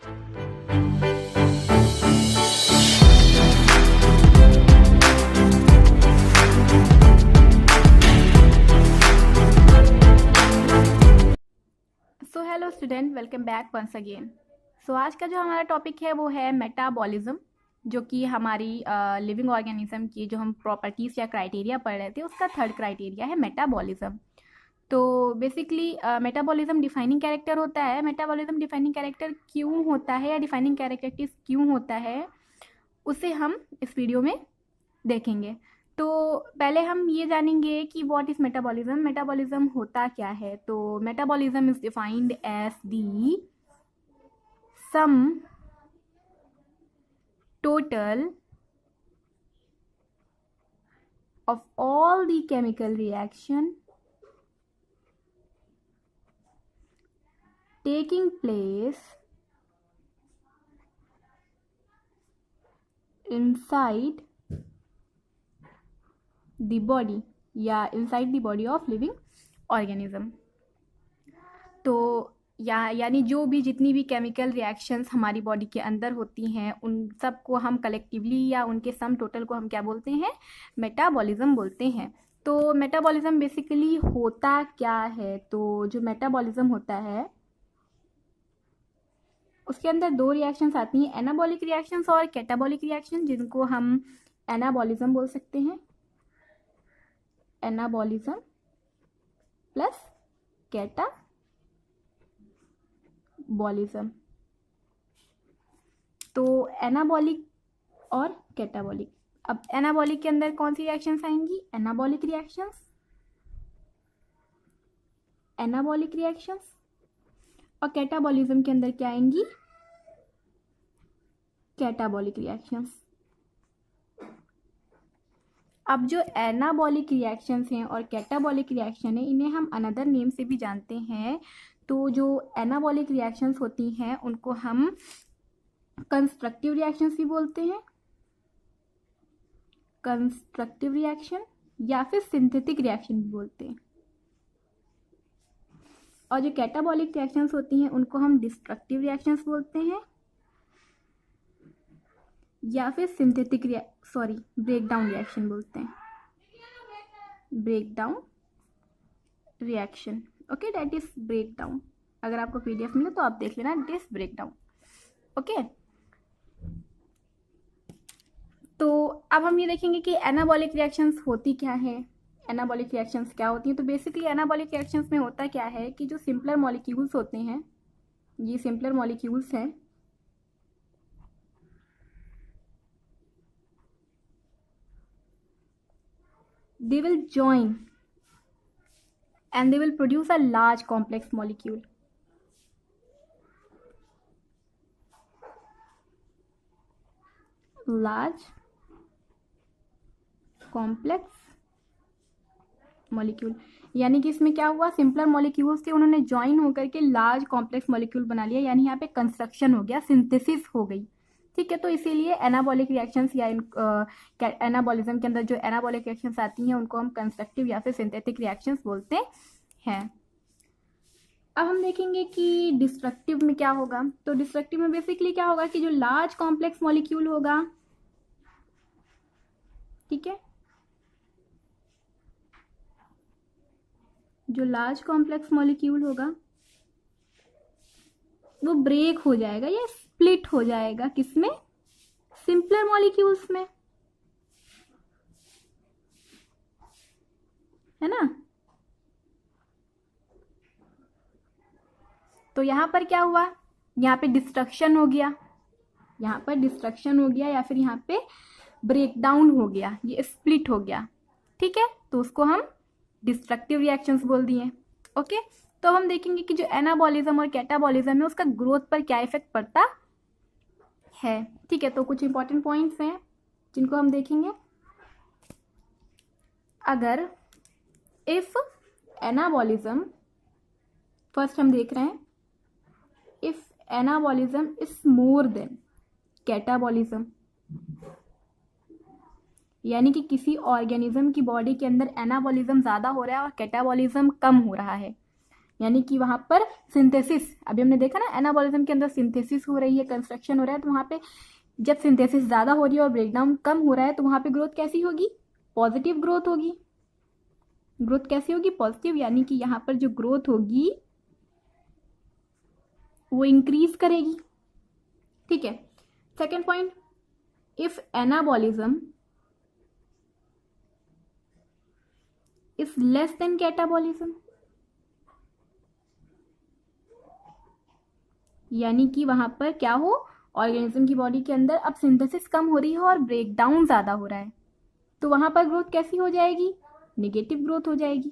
सो hello student, welcome back once again. So आज का जो हमारा टॉपिक है वो है मेटाबॉलिज्म, जो कि हमारी लिविंग ऑर्गेनिज्म की जो हम प्रॉपर्टीज़ या क्राइटेरिया पढ़ रहे थे उसका थर्ड क्राइटेरिया है मेटाबॉलिज्म। तो बेसिकली मेटाबॉलिज्म डिफाइनिंग कैरेक्टर होता है। मेटाबॉलिज्म डिफाइनिंग कैरेक्टर क्यों होता है या डिफाइनिंग कैरेक्टरिस्टिक्स क्यों होता है उसे हम इस वीडियो में देखेंगे। तो पहले हम ये जानेंगे कि व्हाट इज मेटाबॉलिज्म। मेटाबॉलिज्म होता क्या है। तो metabolism is defined as the sum total of all the chemical reaction taking place inside the body या inside the body of living organism। तो यानी जो भी जितनी भी केमिकल रिएक्शंस हमारी बॉडी के अंदर होती हैं उन सब को हम कलेक्टिवली या उनके सम टोटल को हम क्या बोलते हैं, मेटाबॉलिज्म बोलते हैं। तो मेटाबॉलिज्म बेसिकली होता क्या है। तो जो मेटाबॉलिज्म होता है उसके अंदर दो रिएक्शंस आती हैं, एनाबॉलिक रिएक्शंस और कैटाबॉलिक रिएक्शन, जिनको हम एनाबॉलिज्म बोल सकते हैं। Anabolism plus catabolism. तो एनाबॉलिक और कैटाबॉलिक। अब एनाबॉलिक के अंदर कौन सी रिएक्शंस आएंगी, एनाबॉलिक रिएक्शंस, एनाबॉलिक रिएक्शंस। और कैटाबॉलिज्म के अंदर क्या आएंगी, कैटाबॉलिक रिएक्शंस। अब जो एनाबॉलिक रिएक्शंस हैं और कैटाबॉलिक रिएक्शन है, इन्हें हम अनदर नेम से भी जानते हैं। तो जो एनाबॉलिक रिएक्शंस होती हैं उनको हम कंस्ट्रक्टिव रिएक्शंस भी बोलते हैं, कंस्ट्रक्टिव रिएक्शन, या फिर सिंथेटिक रिएक्शन भी बोलते हैं। और जो कैटाबॉलिक रिएक्शंस होती हैं उनको हम डिस्ट्रक्टिव रिएक्शंस बोलते हैं या फिर ब्रेकडाउन रिएक्शन बोलते हैं, breakdown reaction. Okay, that is breakdown. अगर आपको पीडीएफ मिले तो आप देख लेना, इट इज ब्रेकडाउन। ओके, तो अब हम ये देखेंगे कि एनाबॉलिक रिएक्शंस होती क्या है, एनाबॉलिक रिएक्शंस क्या होती हैं। तो बेसिकली एनाबॉलिक रिएक्शंस में होता क्या है कि जो सिंपलर मॉलिक्यूल्स होते हैं, ये सिंपलर मॉलिक्यूल्स हैं, they will join and they will produce a large complex molecule. Large complex molecule, यानी कि इसमें क्या हुआ, सिंपलर मॉलिक्यूल्स थे, उन्होंने ज्वाइन होकर के लार्ज कॉम्प्लेक्स मॉलिक्यूल बना लिया, यानी यहाँ पे कंस्ट्रक्शन हो गया, सिंथेसिस हो गई। ठीक है, तो इसीलिए एनाबॉलिक रिएक्शंस या एनाबॉलिज्म के अंदर जो एनाबॉलिक रिएक्शंस आती हैं उनको हम कंस्ट्रक्टिव या फिर सिंथेटिक रिएक्शंस बोलते हैं। अब हम देखेंगे कि डिस्ट्रक्टिव में क्या होगा। तो डिस्ट्रक्टिव में बेसिकली क्या होगा कि जो लार्ज कॉम्प्लेक्स मॉलिक्यूल होगा, ठीक है, जो लार्ज कॉम्प्लेक्स मॉलिक्यूल होगा वो ब्रेक हो जाएगा या स्प्लिट हो जाएगा, किसमें, सिंपलर मॉलिक्यूल्स में, है ना। तो यहां पर क्या हुआ, यहाँ पे डिस्ट्रक्शन हो गया, यहाँ पर डिस्ट्रक्शन हो गया या फिर यहाँ पे ब्रेकडाउन हो गया, ये स्प्लिट हो गया। ठीक है, तो उसको हम डिस्ट्रक्टिव रिएक्शंस बोल दिए। ओके, तो हम देखेंगे कि जो एनाबॉलिज्म और कैटाबॉलिज्म है उसका ग्रोथ पर क्या इफेक्ट पड़ता है। ठीक है, तो कुछ इंपॉर्टेंट पॉइंट्स हैं जिनको हम देखेंगे। अगर इफ एनाबॉलिज्म, फर्स्ट हम देख रहे हैं, if anabolism is more than catabolism, यानी कि किसी ऑर्गेनिज्म की बॉडी के अंदर एनाबॉलिज्म ज़्यादा हो रहा है और कैटाबॉलिज्म कम हो रहा है, यानी कि वहाँ पर सिंथेसिस, अभी हमने देखा ना एनाबॉलिज्म के अंदर सिंथेसिस हो रही है, कंस्ट्रक्शन हो रहा है, तो वहाँ पे जब सिंथेसिस ज़्यादा हो रही है और ब्रेकडाउन कम हो रहा है तो वहाँ पे ग्रोथ कैसी होगी, पॉजिटिव ग्रोथ होगी। ग्रोथ कैसी होगी, पॉजिटिव, यानी कि यहाँ पर जो ग्रोथ होगी वो इंक्रीज करेगी। ठीक है। Second point, if anabolism is less than catabolism, यानी कि वहां पर क्या हो, ऑर्गेनिज्म की बॉडी के अंदर अब सिंथेसिस कम हो रही है और ब्रेकडाउन ज्यादा हो रहा है, तो वहां पर ग्रोथ कैसी हो जाएगी, नेगेटिव ग्रोथ हो जाएगी।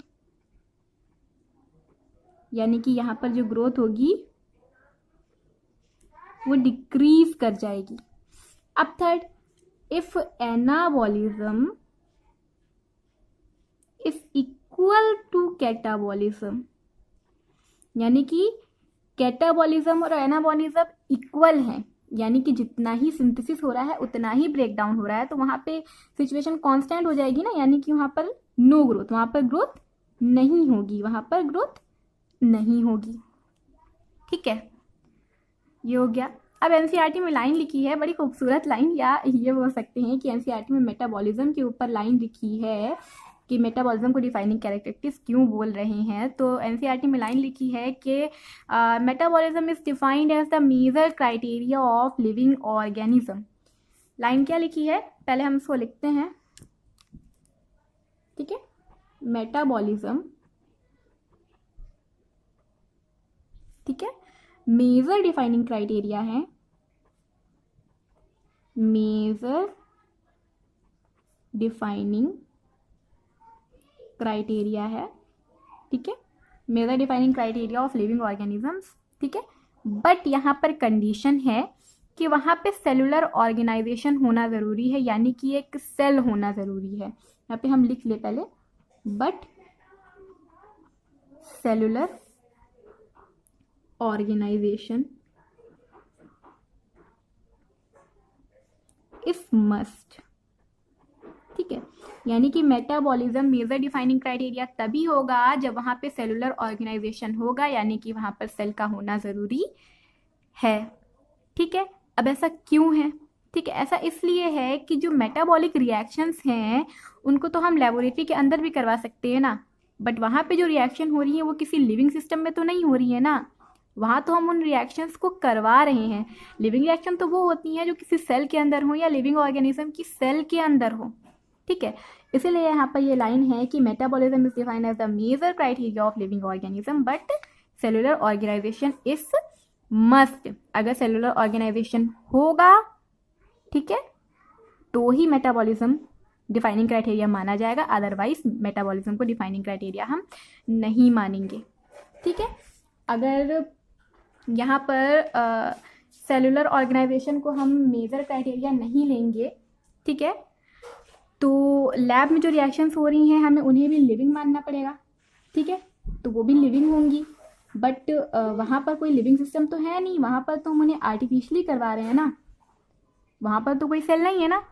यानी कि यहां पर जो ग्रोथ होगी वो डिक्रीज कर जाएगी। अब third, if anabolism is equal to catabolism, यानी कि कैटाबॉलिज्म और एनाबॉलिज्म इक्वल है, यानी कि जितना ही सिंथेसिस हो रहा है उतना ही ब्रेकडाउन हो रहा है, तो वहां पे सिचुएशन कांस्टेंट हो जाएगी ना, यानी कि वहां पर नो ग्रोथ, वहां पर ग्रोथ नहीं होगी, वहां पर ग्रोथ नहीं होगी। ठीक है, ये हो गया। अब एनसीईआरटी में लाइन लिखी है, बड़ी खूबसूरत लाइन, या ये बोल सकते हैं कि एनसीईआरटी में मेटाबॉलिज्म के ऊपर लाइन लिखी है कि मेटाबॉलिज्म को डिफाइनिंग कैरेक्टरिस्टिक्स क्यों बोल रहे हैं। तो एनसीईआरटी में लाइन लिखी है कि metabolism is defined as the major criteria of living organism. Line क्या लिखी है, पहले हम इसको लिखते हैं। ठीक है, मेटाबॉलिज्म, ठीक है, मेजर डिफाइनिंग क्राइटेरिया है, मेजर डिफाइनिंग क्राइटेरिया है। ठीक है, major defining criteria of living organisms. ठीक है, बट यहाँ पर कंडीशन है कि वहाँ पे सेलुलर ऑर्गेनाइजेशन होना ज़रूरी है, यानी कि एक सेल होना ज़रूरी है। यहाँ पे हम लिख ले पहले, but cellular organisation is must. ठीक है, यानी कि मेटाबॉलिज्म मेजर डिफाइनिंग क्राइटेरिया तभी होगा जब वहाँ पे सेलुलर ऑर्गेनाइजेशन होगा, यानी कि वहाँ पर सेल का होना ज़रूरी है। ठीक है, अब ऐसा क्यों है? ठीक है, ऐसा इसलिए है कि जो मेटाबॉलिक रिएक्शंस हैं उनको तो हम लेबोरेटरी के अंदर भी करवा सकते हैं ना, बट वहाँ पे जो रिएक्शन हो रही है वो किसी लिविंग सिस्टम में तो नहीं हो रही है ना, वहाँ तो हम उन रिएक्शंस को करवा रहे हैं। लिविंग रिएक्शन तो वो होती हैं जो किसी सेल के अंदर हो या लिविंग ऑर्गेनिज्म की सेल के अंदर हो। ठीक है, इसीलिए यहाँ पर ये लाइन है कि metabolism is defined as the major criteria of living organism but cellular organisation is must. अगर सेलुलर ऑर्गेनाइजेशन होगा, ठीक है, तो ही मेटाबॉलिज्म डिफाइनिंग क्राइटेरिया माना जाएगा, अदरवाइज मेटाबॉलिज्म को डिफाइनिंग क्राइटेरिया हम नहीं मानेंगे। ठीक है, अगर यहाँ पर सेलुलर ऑर्गेनाइजेशन को हम मेजर क्राइटेरिया नहीं लेंगे, ठीक है, तो लैब में जो रिएक्शंस हो रही हैं हमें उन्हें भी लिविंग मानना पड़ेगा। ठीक है, तो वो भी लिविंग होंगी, बट वहाँ पर कोई लिविंग सिस्टम तो है नहीं, वहाँ पर तो हम उन्हें आर्टिफिशियली करवा रहे हैं ना, वहाँ पर तो कोई सेल नहीं है ना,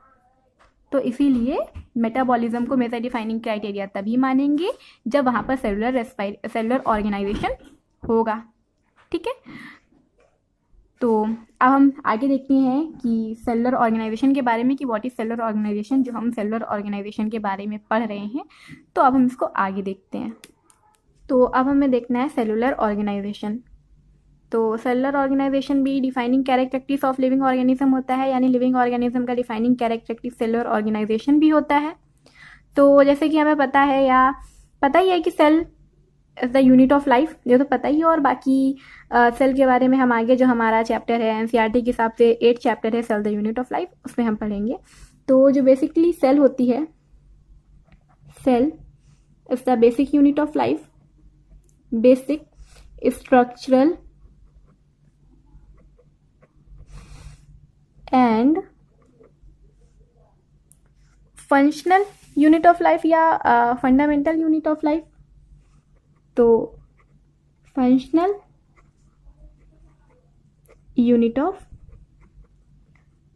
तो इसीलिए मेटाबॉलिज्म को मेजर डिफाइनिंग क्राइटेरिया तभी मानेंगे जब वहाँ पर सेलुलर ऑर्गेनाइजेशन होगा। ठीक है, तो अब हम आगे देखते हैं कि सेलुलर ऑर्गेनाइजेशन के बारे में, कि व्हाट इज सेलुलर ऑर्गेनाइजेशन, जो हम सेलुलर ऑर्गेनाइजेशन के बारे में पढ़ रहे हैं। तो अब हम इसको आगे देखते हैं। तो अब हमें देखना है सेलुलर ऑर्गेनाइजेशन। तो सेलुलर ऑर्गेनाइजेशन भी defining characteristics of living organism होता है, यानी लिविंग ऑर्गेनिज्म का डिफाइनिंग कैरेक्टरिस्टिक सेलुलर ऑर्गेनाइजेशन भी होता है। तो जैसे कि हमें पता है या पता ही है कि cell is the unit of life, ये तो पता ही है, और बाकी सेल के बारे में हम आगे जो हमारा चैप्टर है एनसीईआरटी के हिसाब से 8 चैप्टर है cell the unit of life, उसमें हम पढ़ेंगे। तो जो बेसिकली सेल होती है, cell is the basic unit of life, basic structural and functional unit of life या फंडामेंटल यूनिट ऑफ लाइफ। तो फंक्शनल यूनिट ऑफ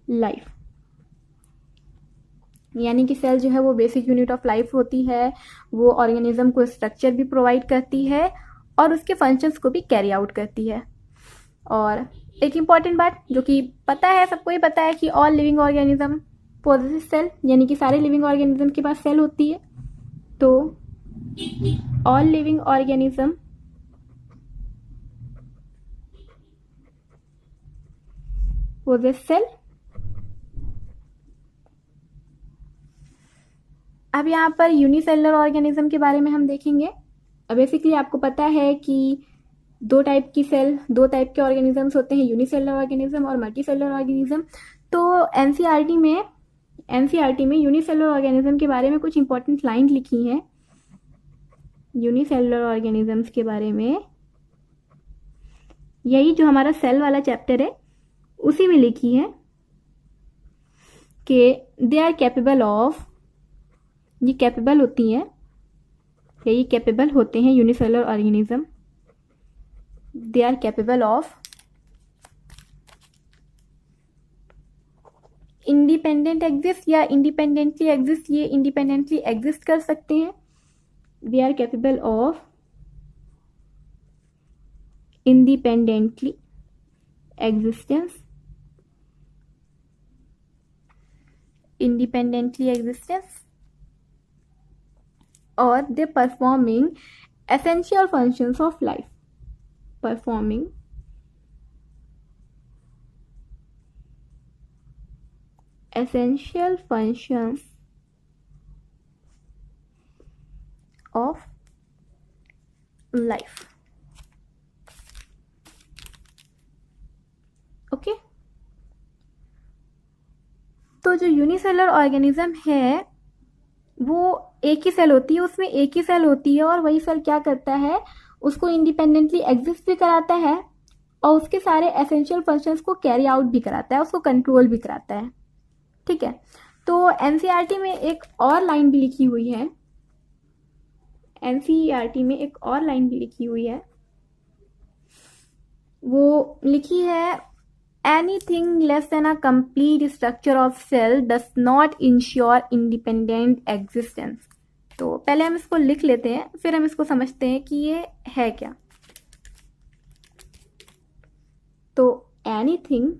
लाइफ, यानी कि सेल जो है वो बेसिक यूनिट ऑफ लाइफ होती है, वो ऑर्गेनिज्म को स्ट्रक्चर भी प्रोवाइड करती है और उसके फंक्शंस को भी कैरी आउट करती है। और एक इम्पॉर्टेंट बात जो कि पता है, सबको ही पता है कि all living organism possess cell, यानी कि सारे लिविंग ऑर्गेनिज्म के पास सेल होती है। तो all living organism possess cell. अब यहाँ पर यूनिसेलुलर ऑर्गेनिज्म के बारे में हम देखेंगे। बेसिकली आपको पता है कि दो टाइप के ऑर्गेनिजम्स होते हैं, यूनिसेलुलर ऑर्गेनिज्म और मल्टीसेलुलर ऑर्गेनिज्म। तो एनसीईआरटी में यूनिसेलुलर ऑर्गेनिज्म के बारे में कुछ इंपॉर्टेंट लाइन लिखी हैं। यूनिसेलुलर ऑर्गेनिजम्स के बारे में, यही जो हमारा सेल वाला चैप्टर है उसी में लिखी है कि दे आर कैपेबल ऑफ, ये कैपेबल होती हैं, ये कैपेबल होते हैं unicellular organism, they are capable of independent exist या इंडिपेंडेंटली एग्जिस्ट, ये इंडिपेंडेंटली एग्जिस्ट कर सकते हैं। They are capable of independently existence, independently existence, और they performing essential functions of life, performing essential functions of life. Okay, तो जो unicellular organism है वो एक ही सेल होती है, उसमें एक ही सेल होती है, और वही सेल क्या करता है, उसको इंडिपेंडेंटली एग्जिस्ट भी कराता है और उसके सारे एसेंशियल फंक्शंस को कैरी आउट भी कराता है, उसको कंट्रोल भी कराता है। ठीक है, तो एनसीईआरटी में एक और लाइन भी लिखी हुई है, एनसीईआरटी में एक और लाइन भी लिखी हुई है, वो लिखी है anything less than a complete structure of cell does not ensure independent existence. तो पहले हम इसको लिख लेते हैं, फिर हम इसको समझते हैं कि ये है क्या। तो anything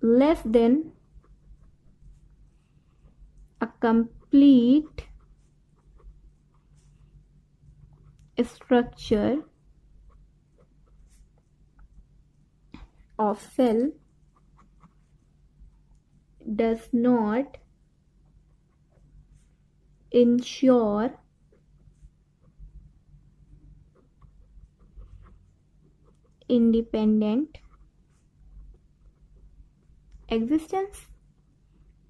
less than a complete structure of cell does not ensure independent existence.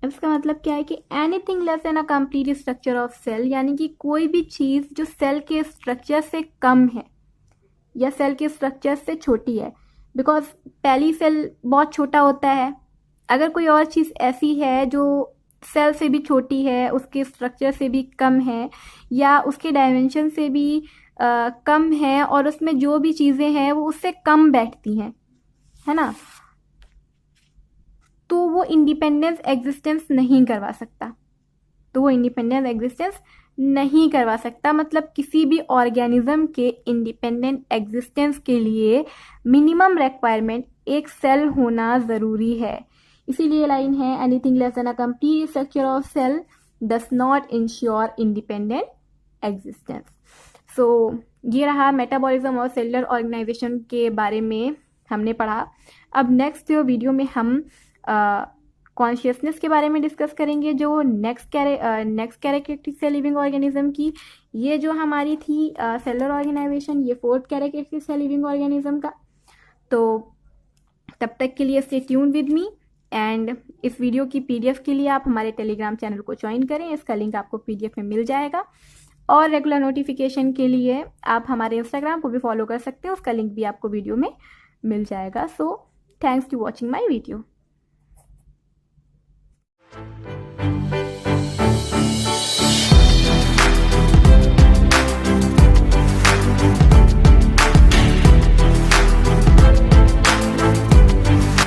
इसका मतलब क्या है कि anything less than a complete structure of cell, यानी कि कोई भी चीज जो सेल के स्ट्रक्चर से कम है या सेल के स्ट्रक्चर से छोटी है, बिकॉज पहली सेल बहुत छोटा होता है। अगर कोई और चीज ऐसी है जो सेल से भी छोटी है, उसके स्ट्रक्चर से भी कम है या उसके डायमेंशन से भी कम है, और उसमें जो भी चीजें हैं वो उससे कम बैठती हैं, है ना, तो वो इंडिपेंडेंस एग्जिस्टेंस नहीं करवा सकता। मतलब किसी भी ऑर्गेनिज्म के इंडिपेंडेंट एग्जिस्टेंस के लिए मिनिमम रिक्वायरमेंट एक सेल होना ज़रूरी है। इसीलिए लाइन है anything less than a complete structure of cell does not ensure independent existence. So ये रहा मेटाबॉलिज्म और सेलुलर ऑर्गेनाइजेशन के बारे में हमने पढ़ा। अब नेक्स्ट वीडियो में हम कॉन्शियसनेस के बारे में डिस्कस करेंगे, जो नेक्स्ट कैरेक्टरिस्टिक्स है लिविंग ऑर्गेनिज्म की। ये जो हमारी थी सेलुलर ऑर्गेनाइजेशन, ये फोर्थ कैरेक्टरिस्टिक्स है लिविंग ऑर्गेनिज्म का। तो तब तक के लिए stay tune with me, and इस वीडियो की पीडीएफ के लिए आप हमारे टेलीग्राम चैनल को ज्वाइन करें, इसका लिंक आपको पीडीएफ में मिल जाएगा। और रेगुलर नोटिफिकेशन के लिए आप हमारे इंस्टाग्राम को भी फॉलो कर सकते हैं, उसका लिंक भी आपको वीडियो में मिल जाएगा। So thanks to watching my video.